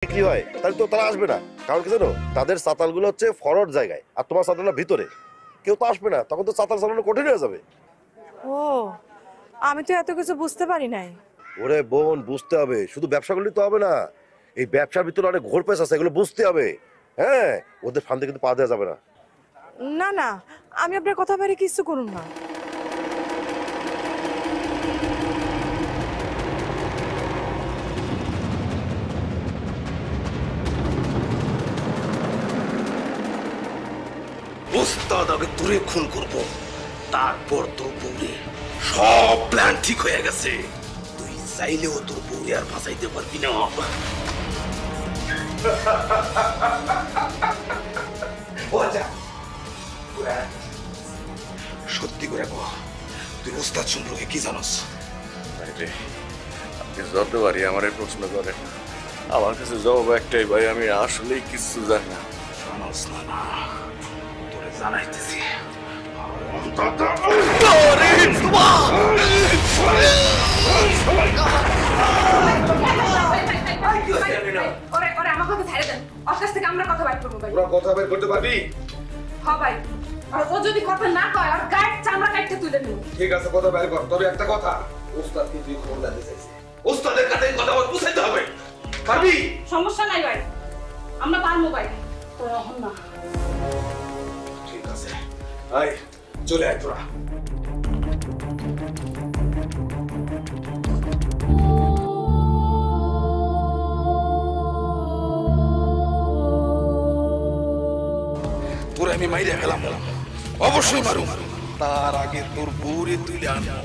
বিক্রি হয় তাহলে তো তারা আসবে না। কারণ কি জানো, তাদের চাতালগুলো হচ্ছে ফরওয়ার্ড জায়গায় আর তোমার চাতালটা ভিতরে, কেউ তো আসবে না, তখন তো চাতাল চালানো কঠিন হয়ে যাবে। ও, আমি তো এত কিছু বুঝতে পারি নাই। ওরে বোন, বুঝতে হবে, শুধু ব্যবসা করলে তো হবে না, এই ব্যবসার ভিতরে অনেক ঘোর পেশ আছে, এগুলো বুঝতে হবে। হ্যাঁ, ওদের ফান্দে কিন্তু পা দেওয়া যাবে না। না না, আমি আপনার কথা বাইরে কিছু করুন না। ওস্তাদ আগে তোরে খুন করব, তারপর তোর বউরে। সব প্ল্যান ঠিক হয়ে গেছে, তুই চাইলেও তোর বউরে আর বাঁচাইতে পারবি না। সত্যি করে কহ, তুই ওস্তাদ সম্পর্কে কি জানোস? আপনি যতবারই আমার প্রশ্ন করেন, আমার কাছে জবাব একটাই, ভাই আমি আসলেই কিছু জানি না। জানোস না? না, তোরে জানাইতেছি। কথা বের করতে পারবি? ঠিক আছে, কথা বের কর। তবে একটা কথা, ওস্তাদ কিন্তু খবর দিতে চাইছে। ওস্তাদের কাছে কথা বল, বুঝাইতে হবে। পারবি? সমস্যা নাই ভাই, আমরা পারবো ভাই। না ঠিক আছে, আয় চলে আয় তোরা। তোরা আমি মাইরে ফেলাম, অবশ্যই মারু। তার আগে তোর বউরে তুলে আনবো,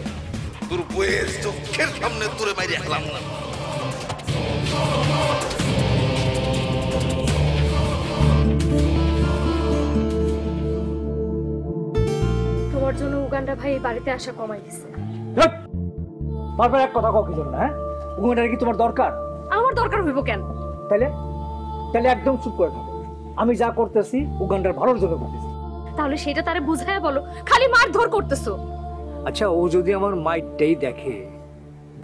তোর বউয়ের চোখের সামনে তোরে মাইরে ফেলাম না। তোমার জন্য উগান্ডা ভাই বাড়িতে আসা কমাই দিছে। বারবার এক কথা কি জন্য? হ্যাঁ, উগান্ডার কি তোমার দরকার? আমার দরকার হইব কেন? তাইলে তাইলে একদম চুপ করে থাকো। আমি যা করতেছি উগান্ডার ভালোর জন্য করতেছি। তাহলে সেটা তারে বুঝায়া বলো, খালি মারধর করতেছো। আচ্ছা, ও যদি আমার মাইটটাই দেখে,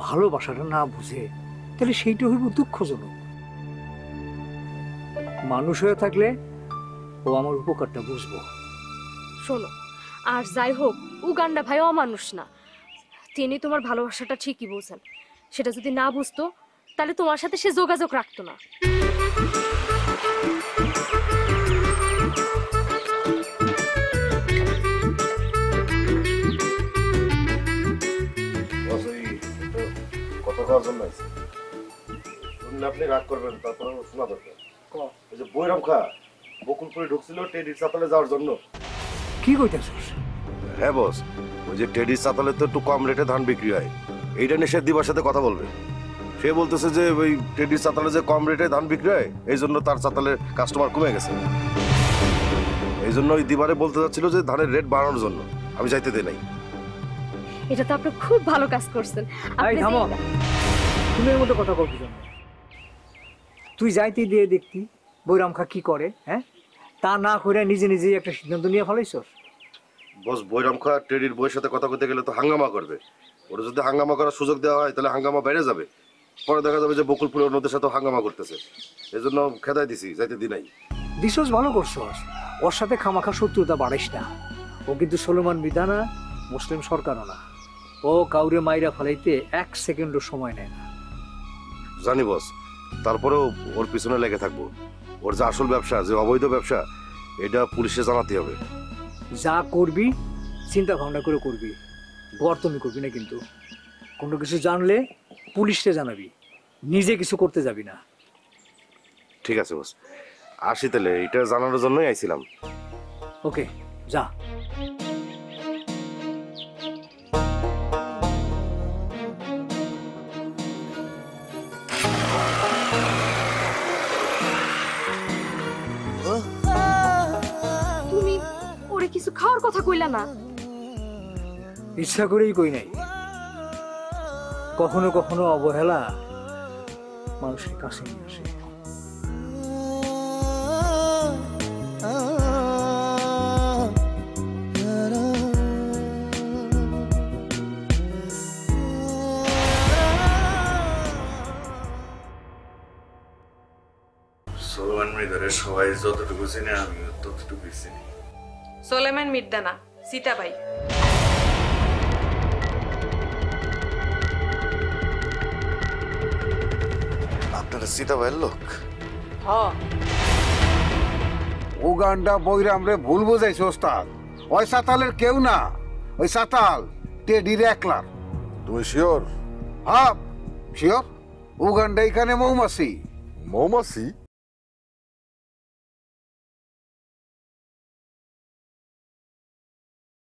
ভালোবাসাটা না বুঝে, তাহলে সেইটা হইব দুঃখজনক। মানুষ হয়ে থাকলে ও আমার উপকারটা বুঝবো। শোনো, আর যাই হোক, উগান্ডা ভাই অমানুষ না, তিনি তোমার ভালোবাসাটা ঠিকই বোঝেন। সেটা যদি না বুঝতো, তাহলে তোমার সাথে সে যোগাযোগ রাখতো না। কথা দেওয়ার জন্য শুনলে আপনি রাগ করবেন, তারপরে শোনা দরকার। এই যে বৈরাম খা বকুলপুরে ঢুকছিল টেডির চাতালে যাওয়ার জন্য। কি কইতেছিস? হ্যাঁ বস, ওই যে টেডির চাতালে তো একটু কম রেটে ধান বিক্রি হয়, এইটা নিয়ে সে দিবার সাথে কথা বলবে। সে বলতেছে যে ওই টেডির চাতালে যে কম রেটে ধান বিক্রি হয়, এই জন্য তার চাতালের কাস্টমার কমে গেছে। এই জন্য ওই দিবারে বলতে চাচ্ছিল যে ধানের রেট বাড়ানোর জন্য। আমি যাইতে দেই নাই। এটা তো আপনি খুব ভালো কাজ করছেন। এই থামো, তুমি এর মতো কথা কইছ না। তুই যাইতে দিয়ে দেখতি বৈরাম খা কি করে। হ্যাঁ, তা না করে নিজে নিজে একটা সিদ্ধান্ত নিয়ে ফেলাইছস। বস, বৈরাম খা টেডির বইয়ের সাথে কথা কইতে গেলে তো হাঙ্গামা করবে। ওরা যদি হাঙ্গামা করার সুযোগ দেওয়া হয়, তাহলে হাঙ্গামা বেড়ে যাবে। পরে দেখা যাবে যে বকুলপুরে অন্যদের সাথে হাঙ্গামা করতেছে। এই জন্য খেদাই দিছি, যাইতে দি নাই। দিছস, ভালো করছস। ওর সাথে খামাখা শত্রুতা বাড়াইস না। ও কিন্তু সলোমান বিধানা, মুসলিম সরকারও না। ও কাউরে মাইরা ফেলাইতে 1 সেকেন্ডও সময় নেয় না। জানি বস, তারপরেও ওর পিছনে লেগে থাকবো। ওর যে আসল ব্যবসা, যে অবৈধ ব্যবসা, এটা পুলিশে জানাতে হবে। যা করবি চিন্তা ভাবনা করে করবি, বর্তমি করবি না। কিন্তু কোনো কিছু জানলে পুলিশকে জানাবি, নিজে কিছু করতে যাবি না। ঠিক আছে বস, আসি তাহলে। এটা জানানোর জন্যই আইছিলাম। ওকে, যা। তুমি ওরে কিছু খাওয়ার কথা কইলা না? ইচ্ছা করেই কই নাই। কখনো কখনো অবহেলা মানুষের কাছে নিয়ে আসে। সোলোমান মৃদারে সবাই যতটুকু চিনে আমি ততটুকু চিনি। সোলেমান মির্দানা সীতাবাই। আপনারা সীতা ভাইয়ের লোক? হ উগান্ডা বৈরাম রে ভুল বুঝাইছে ওস্তাদ। ওই সাতালের কেউ না, ওই সাতাল টেডির একলার। তুমি শিওর? হ্যাঁ শিওর। উগান্ডা এখানে মৌমাছি। মৌমাছি?